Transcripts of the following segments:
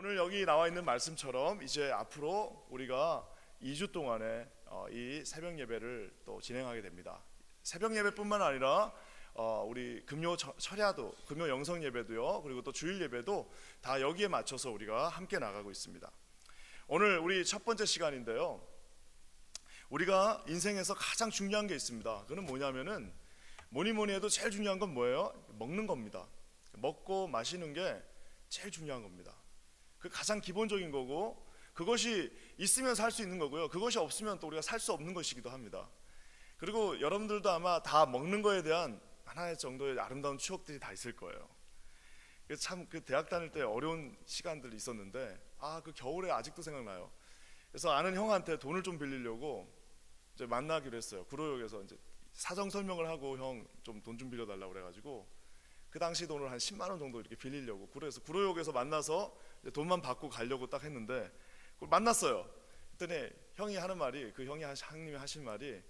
오늘 여기 나와 있는 말씀처럼 이제 앞으로 우리가 2주 동안에 이 새벽 예배를 또 진행하게 됩니다. 새벽 예배뿐만 아니라 우리 금요 철야도, 금요 영성 예배도요, 그리고 또 주일 예배도 다 여기에 맞춰서 우리가 함께 나가고 있습니다. 오늘 우리 첫 번째 시간인데요, 우리가 인생에서 가장 중요한 게 있습니다. 그건 뭐냐면은 뭐니 해도 제일 중요한 건 뭐예요? 먹는 겁니다. 먹고 마시는 게 제일 중요한 겁니다. 그 가장 기본적인 거고, 그것이 있으면 살 수 있는 거고요, 그것이 없으면 또 우리가 살 수 없는 것이기도 합니다. 그리고 여러분들도 아마 다 먹는 거에 대한 하나의 정도의 아름다운 추억들이 다 있을 거예요. 참 그 대학 다닐 때 어려운 시간들이 있었는데, 그 겨울에 아직도 생각나요. 그래서 아는 형한테 돈을 좀 빌리려고 이제 만나기로 했어요. 구로역에서 이제 사정 설명을 하고, 형 좀 돈 좀 빌려달라고 그래가지고 그 당시 돈을 한 10만 원 정도 이렇게 빌리려고 구로역에서 만나서 돈만 받고 가려고 딱 했는데, 그걸 만났어요. 그랬더니 형이 하는 말이, 그 형님이 하신 말이,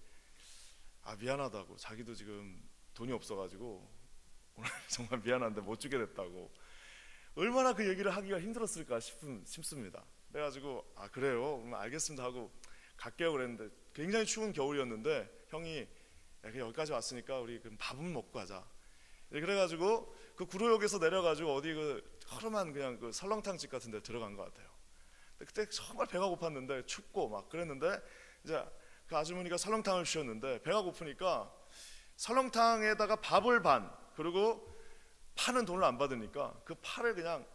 미안하다고, 자기도 지금 돈이 없어가지고 오늘 정말 미안한데 못 주게 됐다고. 얼마나 그 얘기를 하기가 힘들었을까 싶습니다. 그래가지고 그래요? 그럼 알겠습니다 하고 갈게요 그랬는데, 굉장히 추운 겨울이었는데 형이 여기까지 왔으니까 우리 그럼 밥은 먹고 가자. 그래가지고 그 구로역에서 내려가지고 어디 그 허름한 그냥 그 설렁탕 집 같은 데 들어간 것 같아요. 그때 정말 배가 고팠는데, 춥고 막 그랬는데, 이제 그 아주머니가 설렁탕을 주셨는데 배가 고프니까 설렁탕에다가 밥을 반, 그리고 파는 돈을 안 받으니까 그 파를 그냥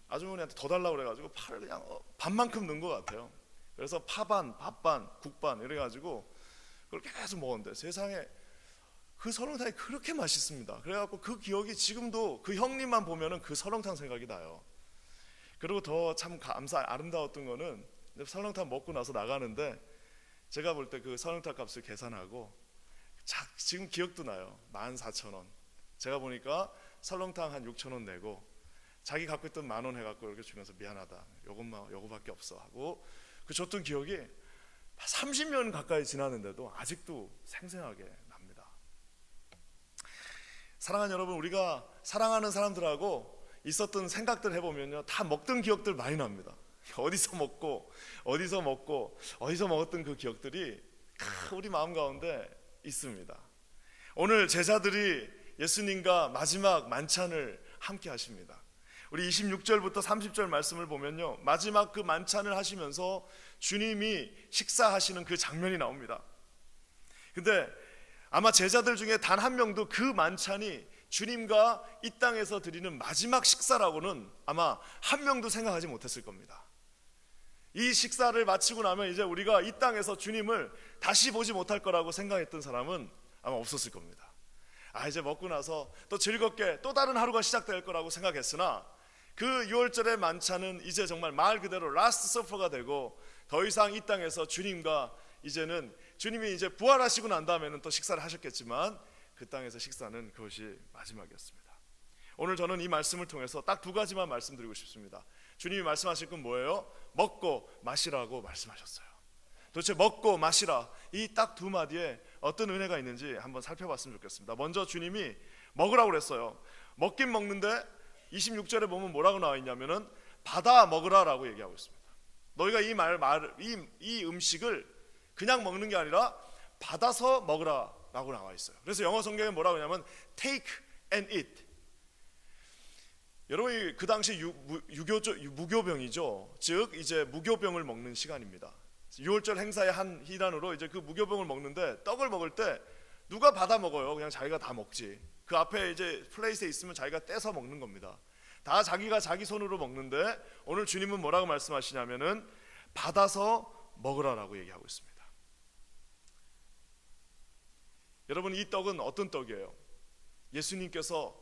아주머니한테 더 달라고 그래가지고 파를 그냥 반만큼 넣은 것 같아요. 그래서 파반, 밥반, 국반 이래가지고 그걸 계속 먹었는데, 세상에 그 설렁탕이 그렇게 맛있습니다. 그래갖고 그 기억이 지금도, 그 형님만 보면은 그 설렁탕 생각이 나요. 그리고 더 참 아름다웠던 거는, 설렁탕 먹고 나서 나가는데 제가 볼 때 그 설렁탕 값을 계산하고, 지금 기억도 나요. 14,000원. 제가 보니까 설렁탕 한 6,000원 내고, 자기 갖고 있던 10,000원 해갖고 이렇게 주면서 미안하다, 요거밖에 없어 하고 그 줬던 기억이 30년 가까이 지났는데도 아직도 생생하게 납니다. 사랑하는 여러분, 우리가 사랑하는 사람들하고 있었던 생각들 해보면요, 다 먹던 기억들 많이 납니다. 어디서 먹고 어디서 먹었던 그 기억들이 우리 마음 가운데 있습니다. 오늘 제자들이 예수님과 마지막 만찬을 함께 하십니다. 우리 26절부터 30절 말씀을 보면요, 마지막 그 만찬을 하시면서 주님이 식사하시는 그 장면이 나옵니다. 근데 아마 제자들 중에 단 한 명도 그 만찬이 주님과 이 땅에서 드리는 마지막 식사라고는 아마 한 명도 생각하지 못했을 겁니다. 이 식사를 마치고 나면 이제 우리가 이 땅에서 주님을 다시 보지 못할 거라고 생각했던 사람은 아마 없었을 겁니다. 이제 먹고 나서 또 즐겁게 또 다른 하루가 시작될 거라고 생각했으나, 그 6월절의 만찬은 이제 정말 말 그대로 라스트 서퍼가 되고, 더 이상 이 땅에서 주님과, 이제는 주님이 이제 부활하시고 난 다음에는 또 식사를 하셨겠지만, 그 땅에서 식사는 그것이 마지막이었습니다. 오늘 저는 이 말씀을 통해서 딱 두 가지만 말씀드리고 싶습니다. 주님이 말씀하실 건 뭐예요? 먹고 마시라고 말씀하셨어요. 도대체 먹고 마시라, 이 딱 두 마디에 어떤 은혜가 있는지 한번 살펴봤으면 좋겠습니다. 먼저 주님이 먹으라고 그랬어요. 먹긴 먹는데 26절에 보면 뭐라고 나와 있냐면은 받아 먹으라라고 얘기하고 있습니다. 너희가 이 음식을 그냥 먹는 게 아니라 받아서 먹으라라고 나와 있어요. 그래서 영어 성경에 뭐라고 하냐면 take and eat. 여러분이 그 당시 무교병이죠. 즉 이제 무교병을 먹는 시간입니다. 6월절 행사의 한 일환으로 이제 그 무교병을 먹는데, 떡을 먹을 때 누가 받아 먹어요? 그냥 자기가 다 먹지. 그 앞에 이제 플레이스에 있으면 자기가 떼서 먹는 겁니다. 다 자기가 자기 손으로 먹는데, 오늘 주님은 뭐라고 말씀하시냐면은 받아서 먹으라라고 얘기하고 있습니다. 여러분, 이 떡은 어떤 떡이에요? 예수님께서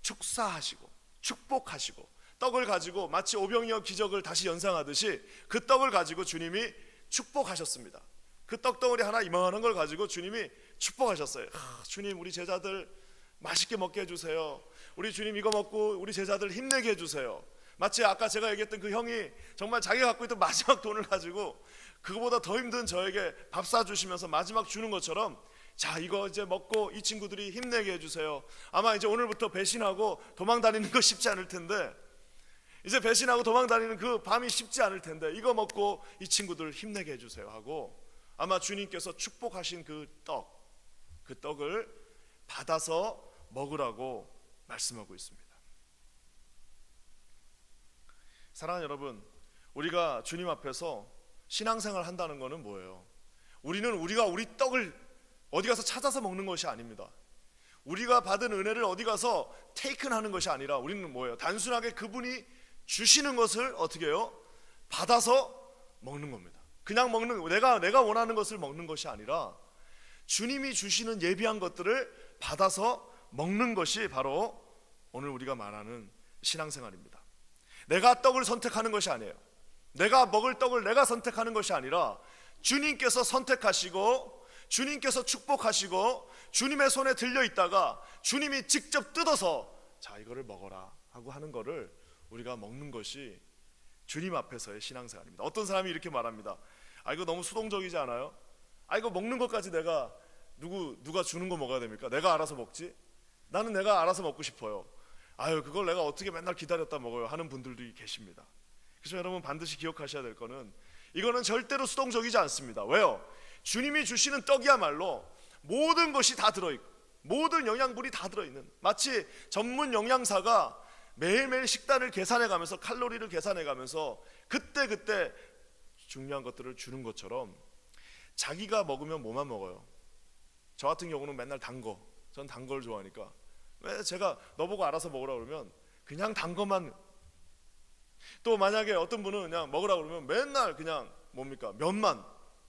축사하시고 축복하시고 떡을 가지고 마치 오병이어 기적을 다시 연상하듯이 그 떡을 가지고 주님이 축복하셨습니다. 그 떡덩어리 하나 이만한 걸 가지고 주님이 축복하셨어요. 주님, 우리 제자들 맛있게 먹게 해주세요. 우리 주님 이거 먹고 우리 제자들 힘내게 해주세요. 마치 아까 제가 얘기했던 그 형이 정말 자기가 갖고 있던 마지막 돈을 가지고 그거보다 더 힘든 저에게 밥 사주시면서 마지막 주는 것처럼, 자, 이거 이제 먹고 이 친구들이 힘내게 해주세요. 아마 이제 오늘부터 배신하고 도망 다니는 거 쉽지 않을 텐데, 이제 배신하고 도망다니는 그 밤이 쉽지 않을 텐데 이거 먹고 이 친구들 힘내게 해주세요 하고 아마 주님께서 축복하신 그 떡을 받아서 먹으라고 말씀하고 있습니다. 사랑하는 여러분, 우리가 주님 앞에서 신앙생활 한다는 것은 뭐예요? 우리가 우리 떡을 어디 가서 찾아서 먹는 것이 아닙니다. 우리가 받은 은혜를 어디 가서 테이큰하는 것이 아니라 우리는 뭐예요? 단순하게 그분이 주시는 것을 어떻게 해요? 받아서 먹는 겁니다. 그냥 먹는, 내가 원하는 것을 먹는 것이 아니라 주님이 주시는 예비한 것들을 받아서 먹는 것이 바로 오늘 우리가 말하는 신앙생활입니다. 내가 떡을 선택하는 것이 아니에요. 내가 먹을 떡을 내가 선택하는 것이 아니라 주님께서 선택하시고 주님께서 축복하시고 주님의 손에 들려 있다가 주님이 직접 뜯어서 자 이거를 먹어라 하고 하는 거를 우리가 먹는 것이 주님 앞에서의 신앙생활입니다. 어떤 사람이 이렇게 말합니다. 아 이거 너무 수동적이지 않아요? 아 이거 먹는 것까지 내가 누가 주는 거 먹어야 됩니까? 내가 알아서 먹지? 나는 내가 알아서 먹고 싶어요. 아유 그걸 내가 어떻게 맨날 기다렸다 먹어요 하는 분들도 계십니다. 그래서 여러분 반드시 기억하셔야 될 거는 이거는 절대로 수동적이지 않습니다. 왜요? 주님이 주시는 떡이야말로 모든 것이 다 들어있고 모든 영양분이 다 들어있는, 마치 전문 영양사가 매일매일 식단을 계산해가면서 칼로리를 계산해가면서 그때 중요한 것들을 주는 것처럼 자기가 먹으면 뭐만 먹어요? 저 같은 경우는 맨날 단 거, 전 단 걸 좋아하니까 왜 제가 너보고 알아서 먹으라 그러면 그냥 단 것만. 또 만약에 어떤 분은 그냥 먹으라 그러면 맨날 그냥 뭡니까? 면만,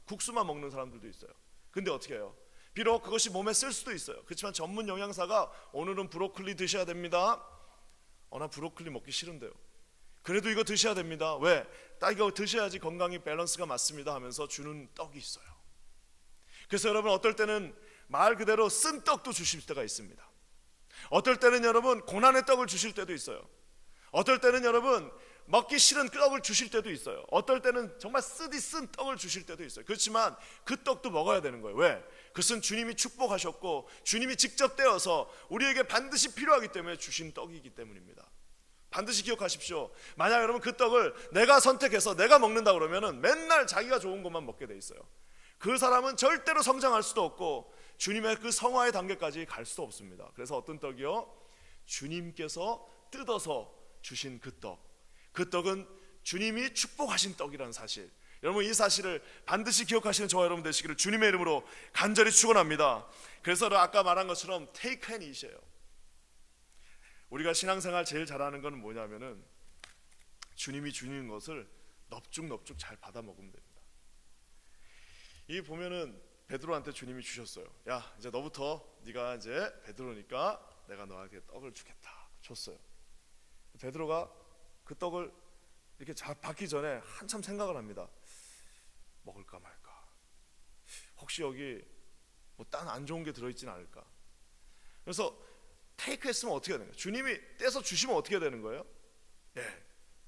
국수만 먹는 사람들도 있어요. 근데 어떻게 해요? 비록 그것이 몸에 쓸 수도 있어요. 그렇지만 전문 영양사가 오늘은 브로콜리 드셔야 됩니다. 나 브로콜리 먹기 싫은데요. 그래도 이거 드셔야 됩니다. 왜? 딱 이거 드셔야지 건강이 밸런스가 맞습니다 하면서 주는 떡이 있어요. 그래서 여러분 어떨 때는 말 그대로 쓴 떡도 주실 때가 있습니다. 어떨 때는 여러분 고난의 떡을 주실 때도 있어요. 어떨 때는 여러분 먹기 싫은 떡을 주실 때도 있어요. 어떨 때는 정말 쓰디 쓴 떡을 주실 때도 있어요. 그렇지만 그 떡도 먹어야 되는 거예요. 왜? 그것은 주님이 축복하셨고 주님이 직접 떼어서 우리에게 반드시 필요하기 때문에 주신 떡이기 때문입니다. 반드시 기억하십시오. 만약 여러분 그 떡을 내가 선택해서 내가 먹는다 그러면은 맨날 자기가 좋은 것만 먹게 돼 있어요. 그 사람은 절대로 성장할 수도 없고 주님의 그 성화의 단계까지 갈 수도 없습니다. 그래서 어떤 떡이요? 주님께서 뜯어서 주신 그 떡, 그 떡은 주님이 축복하신 떡이라는 사실, 여러분 이 사실을 반드시 기억하시는 저와 여러분 되시기를 주님의 이름으로 간절히 축원합니다. 그래서 아까 말한 것처럼 take and eat이에요. 우리가 신앙생활 제일 잘하는 건 뭐냐면은 주님이 주는 것을 넙죽넙죽 잘 받아 먹으면 됩니다. 이 보면은 베드로한테 주님이 주셨어요. 야 이제 너부터 네가 이제 베드로니까 내가 너한테 떡을 주겠다 줬어요. 베드로가 그 떡을 이렇게 받기 전에 한참 생각을 합니다. 먹을까 말까, 혹시 여기 뭐 딴 안 좋은 게 들어있지는 않을까. 그래서 테이크 했으면 어떻게 해야 되는 거예요? 주님이 떼서 주시면 어떻게 되는 거예요?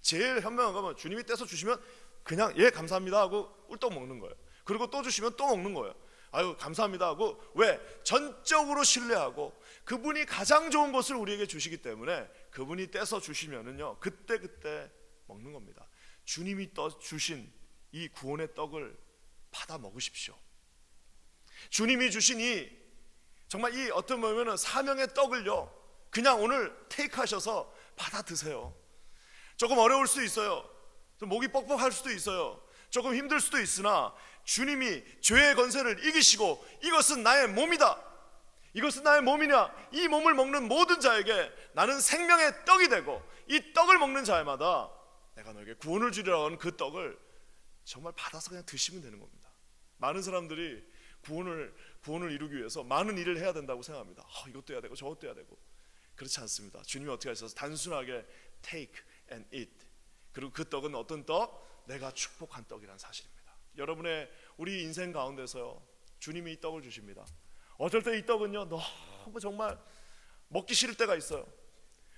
제일 현명한 거면 주님이 떼서 주시면 그냥 예 감사합니다 하고 꿀떡 먹는 거예요. 그리고 또 주시면 또 먹는 거예요. 아유 감사합니다 하고. 왜? 전적으로 신뢰하고 그분이 가장 좋은 것을 우리에게 주시기 때문에 그분이 떼서 주시면은요 그때 먹는 겁니다. 주님이 주신 이 구원의 떡을 받아 먹으십시오. 주님이 주신 이 정말 이 어떤 보면은 사명의 떡을요 그냥 오늘 테이크하셔서 받아 드세요. 조금 어려울 수 있어요. 좀 목이 뻑뻑할 수도 있어요. 조금 힘들 수도 있으나 주님이 죄의 권세를 이기시고 이것은 나의 몸이다, 이것은 나의 몸이냐, 이 몸을 먹는 모든 자에게 나는 생명의 떡이 되고 이 떡을 먹는 자마다 내가 너에게 구원을 주리라고 하는 그 떡을 정말 받아서 그냥 드시면 되는 겁니다. 많은 사람들이 구원을 이루기 위해서 많은 일을 해야 된다고 생각합니다. 이것도 해야 되고 저것도 해야 되고. 그렇지 않습니다. 주님이 어떻게 하셔서 단순하게 take and eat, 그리고 그 떡은 어떤 떡? 내가 축복한 떡이라는 사실입니다. 여러분의 우리 인생 가운데서요 주님이 이 떡을 주십니다. 어떨 때 이 떡은요 너무 정말 먹기 싫을 때가 있어요.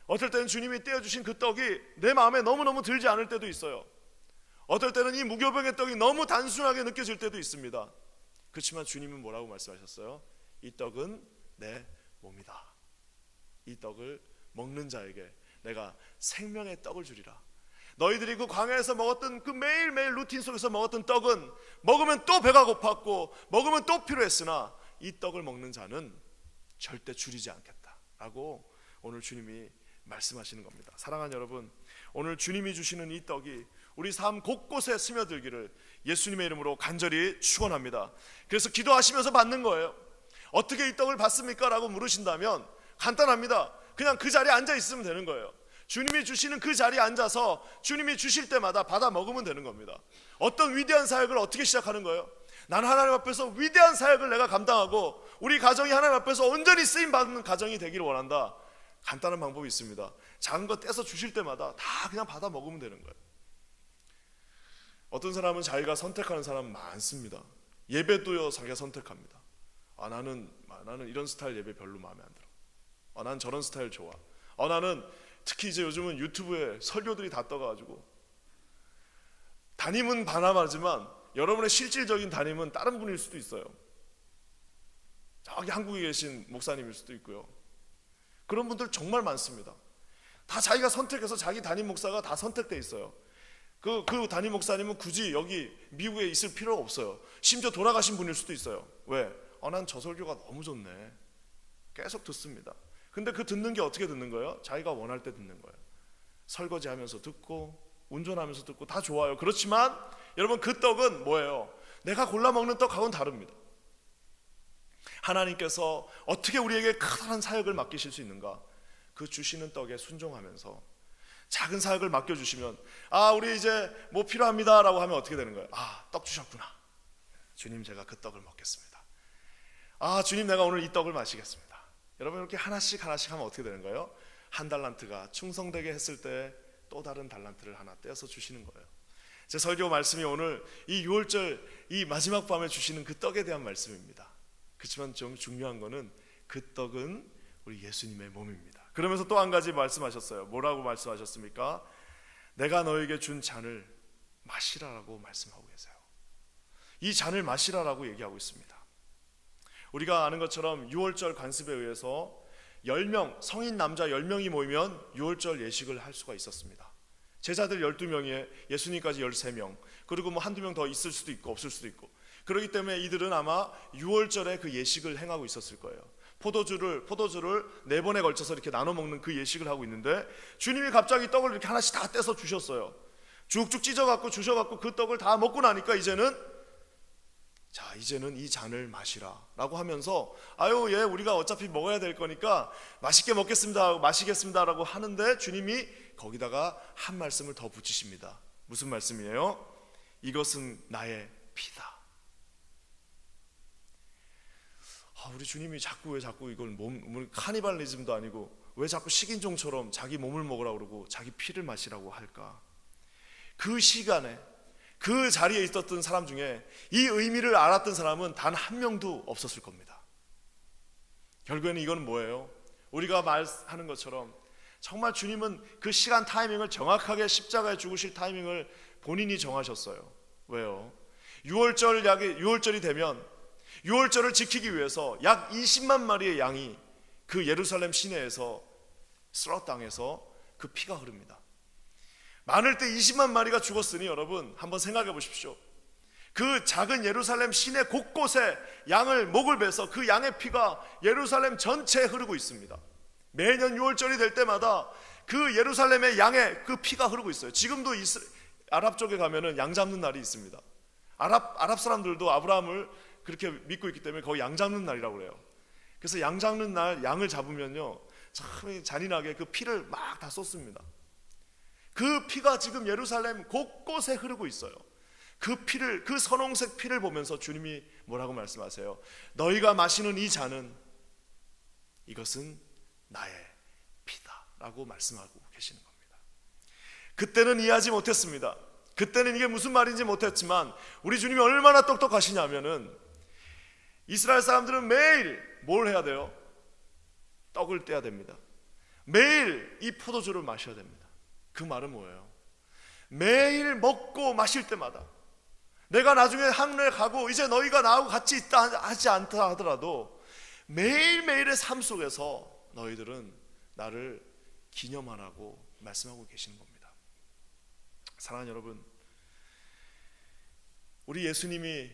어떨 때는 주님이 떼어주신 그 떡이 내 마음에 너무너무 들지 않을 때도 있어요. 어떨 때는 이 무교병의 떡이 너무 단순하게 느껴질 때도 있습니다. 그렇지만 주님은 뭐라고 말씀하셨어요? 이 떡은 내 몸이다. 이 떡을 먹는 자에게 내가 생명의 떡을 주리라. 너희들이 그 광야에서 먹었던 그 매일매일 루틴 속에서 먹었던 떡은 먹으면 또 배가 고팠고 먹으면 또 필요했으나 이 떡을 먹는 자는 절대 줄이지 않겠다라고 오늘 주님이 말씀하시는 겁니다. 사랑하는 여러분, 오늘 주님이 주시는 이 떡이 우리 삶 곳곳에 스며들기를 예수님의 이름으로 간절히 축원합니다. 그래서 기도하시면서 받는 거예요. 어떻게 이 떡을 받습니까? 라고 물으신다면 간단합니다. 그냥 그 자리에 앉아 있으면 되는 거예요. 주님이 주시는 그 자리에 앉아서 주님이 주실 때마다 받아 먹으면 되는 겁니다. 어떤 위대한 사역을 어떻게 시작하는 거예요? 나는 하나님 앞에서 위대한 사역을 내가 감당하고 우리 가정이 하나님 앞에서 온전히 쓰임받는 가정이 되기를 원한다. 간단한 방법이 있습니다. 작은 거 떼서 주실 때마다 다 그냥 받아 먹으면 되는 거예요. 어떤 사람은 자기가 선택하는 사람 많습니다. 예배도요 자기가 선택합니다. 나는 이런 스타일 예배 별로 마음에 안 들어. 난 저런 스타일 좋아. 나는 특히 이제 요즘은 유튜브에 설교들이 다 떠가지고 담임은 반함하지만 여러분의 실질적인 담임은 다른 분일 수도 있어요. 저기 한국에 계신 목사님일 수도 있고요. 그런 분들 정말 많습니다. 다 자기가 선택해서 자기 담임 목사가 다 선택돼 있어요. 그 담임 목사님은 굳이 여기 미국에 있을 필요가 없어요. 심지어 돌아가신 분일 수도 있어요. 왜? 난 저 설교가 너무 좋네. 계속 듣습니다. 근데 그 듣는 게 어떻게 듣는 거예요? 자기가 원할 때 듣는 거예요. 설거지하면서 듣고 운전하면서 듣고 다 좋아요. 그렇지만 여러분 그 떡은 뭐예요? 내가 골라 먹는 떡하고는 다릅니다. 하나님께서 어떻게 우리에게 커다란 사역을 맡기실 수 있는가? 그 주시는 떡에 순종하면서 작은 사역을 맡겨주시면 우리 이제 뭐 필요합니다 라고 하면 어떻게 되는 거예요? 떡 주셨구나. 주님 제가 그 떡을 먹겠습니다. 주님 내가 오늘 이 떡을 마시겠습니다. 여러분 이렇게 하나씩 하면 어떻게 되는 거예요? 한 달란트가 충성되게 했을 때 또 다른 달란트를 하나 떼어서 주시는 거예요. 제 설교 말씀이 오늘 이 6월절 이 마지막 밤에 주시는 그 떡에 대한 말씀입니다. 그렇지만 좀 중요한 거는 그 떡은 우리 예수님의 몸입니다. 그러면서 또 한 가지 말씀하셨어요. 뭐라고 말씀하셨습니까? 내가 너에게 준 잔을 마시라라고 말씀하고 계세요. 이 잔을 마시라라고 얘기하고 있습니다. 우리가 아는 것처럼 6월절 관습에 의해서 10명, 성인 남자 10명이 모이면 6월절 예식을 할 수가 있었습니다. 제자들 12명에 예수님까지 13명, 그리고 뭐 한두 명 더 있을 수도 있고 없을 수도 있고, 그렇기 때문에 이들은 아마 6월절에 그 예식을 행하고 있었을 거예요. 포도주를 4번에 걸쳐서 이렇게 나눠 먹는 그 예식을 하고 있는데 주님이 갑자기 떡을 이렇게 하나씩 다 떼서 주셨어요. 쭉쭉 찢어갖고 주셔갖고 그 떡을 다 먹고 나니까 이제는 이 잔을 마시라 라고 하면서 예 우리가 어차피 먹어야 될 거니까 맛있게 먹겠습니다 마시겠습니다 라고 하는데 주님이 거기다가 한 말씀을 더 붙이십니다. 무슨 말씀이에요? 이것은 나의 피다. 우리 주님이 왜 자꾸 이걸 카니발리즘도 아니고 왜 자꾸 식인종처럼 자기 몸을 먹으라고 그러고 자기 피를 마시라고 할까? 그 시간에 그 자리에 있었던 사람 중에 이 의미를 알았던 사람은 단 한 명도 없었을 겁니다. 결국에는 이건 뭐예요? 우리가 말하는 것처럼 정말 주님은 그 시간 타이밍을 정확하게 십자가에 죽으실 타이밍을 본인이 정하셨어요. 왜요? 6월절이 되면 6월절을 지키기 위해서 약 20만 마리의 양이 그 예루살렘 시내에서 쓰러땅에서 그 피가 흐릅니다. 많을 때 20만 마리가 죽었으니 여러분 한번 생각해 보십시오. 그 작은 예루살렘 시내 곳곳에 목을 베서 그 양의 피가 예루살렘 전체에 흐르고 있습니다. 매년 6월절이 될 때마다 그 예루살렘의 양의 그 피가 흐르고 있어요. 지금도 아랍 쪽에 가면은 양 잡는 날이 있습니다. 아랍 사람들도 아브라함을 그렇게 믿고 있기 때문에 거기 양 잡는 날이라고 그래요. 그래서 양 잡는 날 양을 잡으면요 참 잔인하게 그 피를 막 다 쏟습니다. 그 피가 지금 예루살렘 곳곳에 흐르고 있어요. 그 선홍색 피를 보면서 주님이 뭐라고 말씀하세요? 너희가 마시는 이 잔은 이것은 나의 피다 라고 말씀하고 계시는 겁니다. 그때는 이해하지 못했습니다. 그때는 이게 무슨 말인지 못했지만 우리 주님이 얼마나 똑똑하시냐면은 이스라엘 사람들은 매일 뭘 해야 돼요? 떡을 떼야 됩니다. 매일 이 포도주를 마셔야 됩니다. 그 말은 뭐예요? 매일 먹고 마실 때마다 내가 나중에 하늘에 가고 이제 너희가 나하고 같이 있다 하지 않다 하더라도 매일매일의 삶 속에서 너희들은 나를 기념하라고 말씀하고 계시는 겁니다. 사랑하는 여러분, 우리 예수님이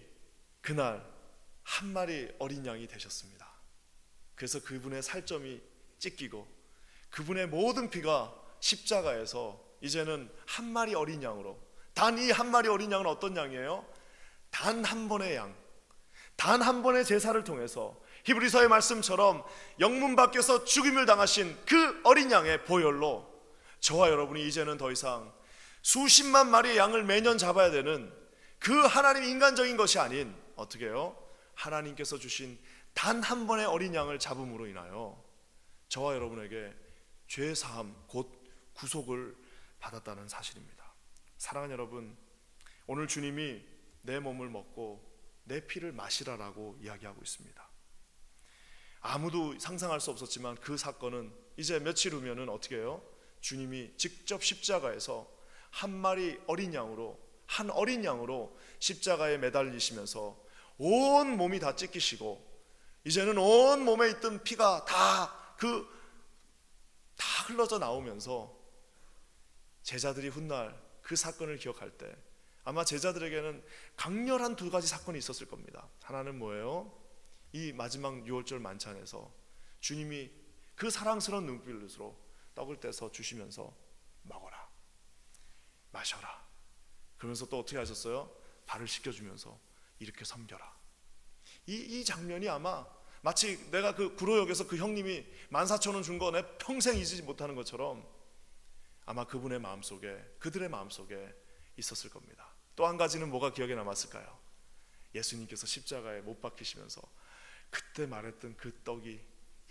그날 한 마리 어린 양이 되셨습니다. 그래서 그분의 살점이 찢기고 그분의 모든 피가 십자가에서 이제는 한 마리 어린 양으로, 단 이 한 마리 어린 양은 어떤 양이에요? 단 한 번의 양, 단 한 번의 제사를 통해서 히브리서의 말씀처럼 영문 밖에서 죽임을 당하신 그 어린 양의 보혈로 저와 여러분이 이제는 더 이상 수십만 마리의 양을 매년 잡아야 되는 그 하나님 인간적인 것이 아닌, 어떻게 해요? 하나님께서 주신 단 한 번의 어린 양을 잡음으로 인하여 저와 여러분에게 죄 사함 곧 구속을 받았다는 사실입니다. 사랑하는 여러분, 오늘 주님이 내 몸을 먹고 내 피를 마시라라고 이야기하고 있습니다. 아무도 상상할 수 없었지만 그 사건은 이제 며칠 후면은 어떻게 해요? 주님이 직접 십자가에서 한 마리 어린 양으로, 한 어린 양으로 십자가에 매달리시면서 온 몸이 다 찢기시고 이제는 온 몸에 있던 피가 다 흘러져 나오면서 제자들이 훗날 그 사건을 기억할 때 아마 제자들에게는 강렬한 두 가지 사건이 있었을 겁니다. 하나는 뭐예요? 이 마지막 유월절 만찬에서 주님이 그 사랑스러운 눈빛으로 떡을 떼서 주시면서 먹어라, 마셔라, 그러면서 또 어떻게 하셨어요? 발을 씻겨주면서 이렇게 섬겨라. 이 장면이 아마 마치 내가 그 구로역에서 그 형님이 14,000원 준 거 내 평생 잊지 못하는 것처럼 아마 그분의 마음속에, 그들의 마음속에 있었을 겁니다. 또 한 가지는 뭐가 기억에 남았을까요? 예수님께서 십자가에 못 박히시면서 그때 말했던 그 떡이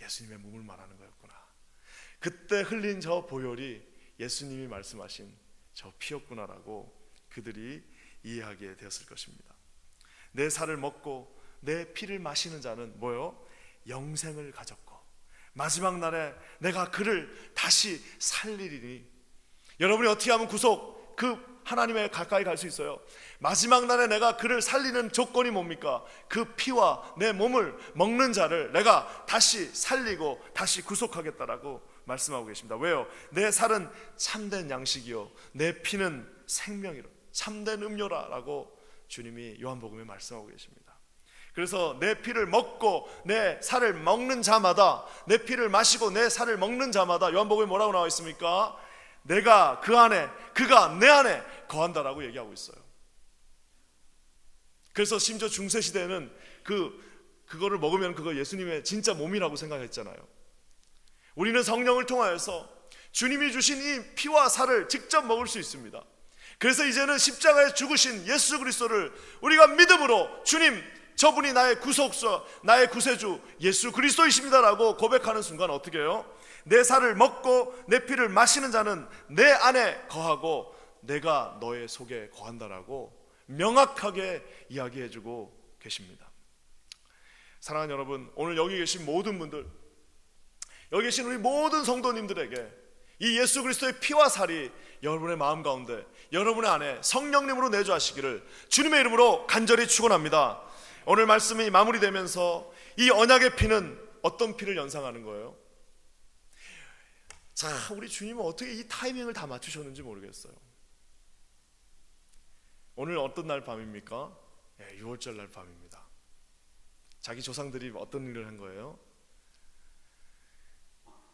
예수님의 몸을 말하는 거였구나, 그때 흘린 저 보혈이 예수님이 말씀하신 저 피였구나라고 그들이 이해하게 되었을 것입니다. 내 살을 먹고 내 피를 마시는 자는 뭐요? 영생을 가졌고 마지막 날에 내가 그를 다시 살리리니. 여러분이 어떻게 하면 구속, 그 하나님의 가까이 갈 수 있어요? 마지막 날에 내가 그를 살리는 조건이 뭡니까? 그 피와 내 몸을 먹는 자를 내가 다시 살리고 다시 구속하겠다라고 말씀하고 계십니다. 왜요? 내 살은 참된 양식이요 내 피는 생명이로, 참된 음료라라고 주님이 요한복음에 말씀하고 계십니다. 그래서 내 피를 먹고 내 살을 먹는 자마다, 내 피를 마시고 내 살을 먹는 자마다 요한복음에 뭐라고 나와 있습니까? 내가 그 안에, 그가 내 안에 거한다라고 얘기하고 있어요. 그래서 심지어 중세시대에는 그거를 먹으면 그거 예수님의 진짜 몸이라고 생각했잖아요. 우리는 성령을 통하여서 주님이 주신 이 피와 살을 직접 먹을 수 있습니다. 그래서 이제는 십자가에 죽으신 예수 그리스도를 우리가 믿음으로 주님, 저분이 나의 구속서, 나의 구세주 예수 그리스도이십니다라고 고백하는 순간 어떻게 해요? 내 살을 먹고 내 피를 마시는 자는 내 안에 거하고 내가 너의 속에 거한다라고 명확하게 이야기해주고 계십니다. 사랑하는 여러분, 오늘 여기 계신 모든 분들, 여기 계신 우리 모든 성도님들에게 이 예수 그리스도의 피와 살이 여러분의 마음 가운데, 여러분의 안에 성령님으로 내주하시기를 주님의 이름으로 간절히 축원합니다. 오늘 말씀이 마무리되면서 이 언약의 피는 어떤 피를 연상하는 거예요? 자, 우리 주님은 어떻게 이 타이밍을 다 맞추셨는지 모르겠어요. 오늘 어떤 날 밤입니까? 6월절 날 밤입니다. 자기 조상들이 어떤 일을 한 거예요?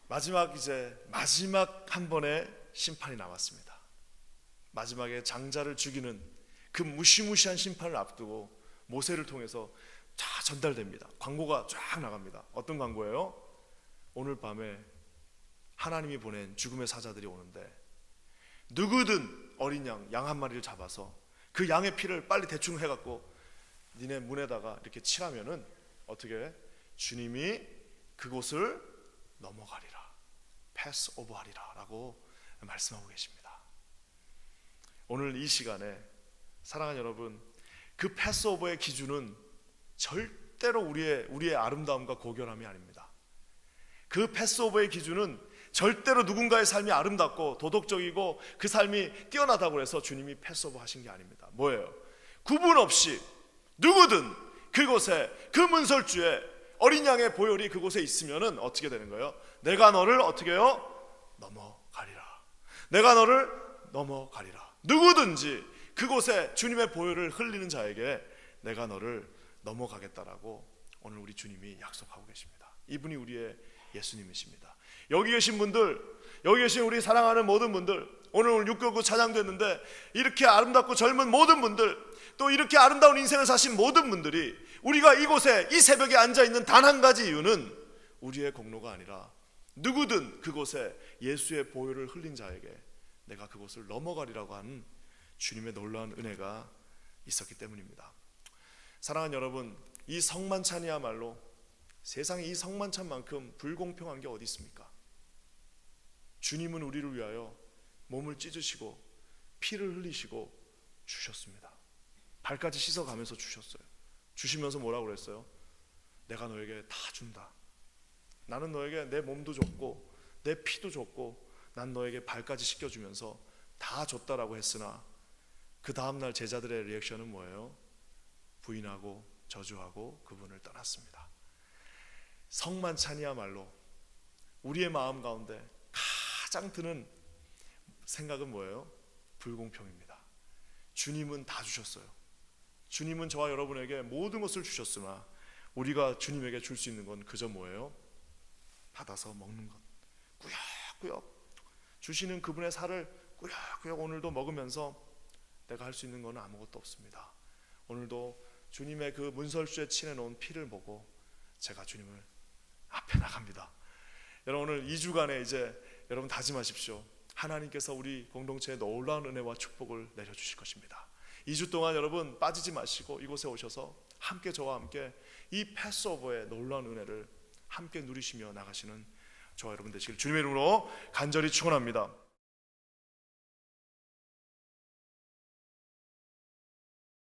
마지막 한 번의 심판이 남았습니다. 마지막에 장자를 죽이는 그 무시무시한 심판을 앞두고 모세를 통해서 다 전달됩니다. 광고가 쫙 나갑니다. 어떤 광고예요? 오늘 밤에 하나님이 보낸 죽음의 사자들이 오는데 누구든 어린 양 한 마리를 잡아서 그 양의 피를 빨리 대충 해갖고 니네 문에다가 이렇게 칠하면은 어떻게 해? 주님이 그곳을 넘어가리라, 패스 오버 하리라 라고 말씀하고 계십니다. 오늘 이 시간에 사랑하는 여러분, 그 패스 오버의 기준은 절대로 우리의 아름다움과 고결함이 아닙니다. 그 패스 오버의 기준은 절대로 누군가의 삶이 아름답고 도덕적이고 그 삶이 뛰어나다고 해서 주님이 패스 오버 하신 게 아닙니다. 뭐예요? 구분 없이 누구든 그곳에, 그 문설주에 어린 양의 보혈이 그곳에 있으면은 어떻게 되는 거예요? 내가 너를 어떻게 해요? 넘어가리라. 내가 너를 넘어가리라. 누구든지 그곳에 주님의 보혈을 흘리는 자에게 내가 너를 넘어가겠다라고 오늘 우리 주님이 약속하고 계십니다. 이분이 우리의 예수님이십니다. 여기 계신 분들, 여기 계신 우리 사랑하는 모든 분들, 오늘 699 찬양됐는데 이렇게 아름답고 젊은 모든 분들, 또 이렇게 아름다운 인생을 사신 모든 분들이 우리가 이곳에 이 새벽에 앉아있는 단 한 가지 이유는 우리의 공로가 아니라 누구든 그곳에 예수의 보혈을 흘린 자에게 내가 그곳을 넘어가리라고 하는 주님의 놀라운 은혜가 있었기 때문입니다. 사랑하는 여러분, 이 성만찬이야말로 세상에 이 성만찬만큼 불공평한 게 어디 있습니까? 주님은 우리를 위하여 몸을 찢으시고 피를 흘리시고 주셨습니다. 발까지 씻어가면서 주셨어요. 주시면서 뭐라고 그랬어요? 내가 너에게 다 준다. 나는 너에게 내 몸도 줬고 내 피도 줬고 난 너에게 발까지 씻겨주면서 다 줬다라고 했으나 그 다음날 제자들의 리액션은 뭐예요? 부인하고 저주하고 그분을 떠났습니다. 성만찬이야말로 우리의 마음 가운데 가장 드는 생각은 뭐예요? 불공평입니다. 주님은 다 주셨어요. 주님은 저와 여러분에게 모든 것을 주셨으나 우리가 주님에게 줄 수 있는 건 그저 뭐예요? 받아서 먹는 것. 꾸역꾸역 주시는 그분의 살을 꾸역꾸역 오늘도 먹으면서 내가 할 수 있는 건 아무것도 없습니다. 오늘도 주님의 그 문설주에 칠해놓은 피를 보고 제가 주님을 앞에 나갑니다. 여러분 오늘 2주간에 이제 여러분 다짐하십시오. 하나님께서 우리 공동체에 놀라운 은혜와 축복을 내려주실 것입니다. 2주 동안 여러분 빠지지 마시고 이곳에 오셔서 함께 저와 함께 이 패스오버의 놀라운 은혜를 함께 누리시며 나가시는 저와 여러분 되시길 주님의 이름으로 간절히 축원합니다.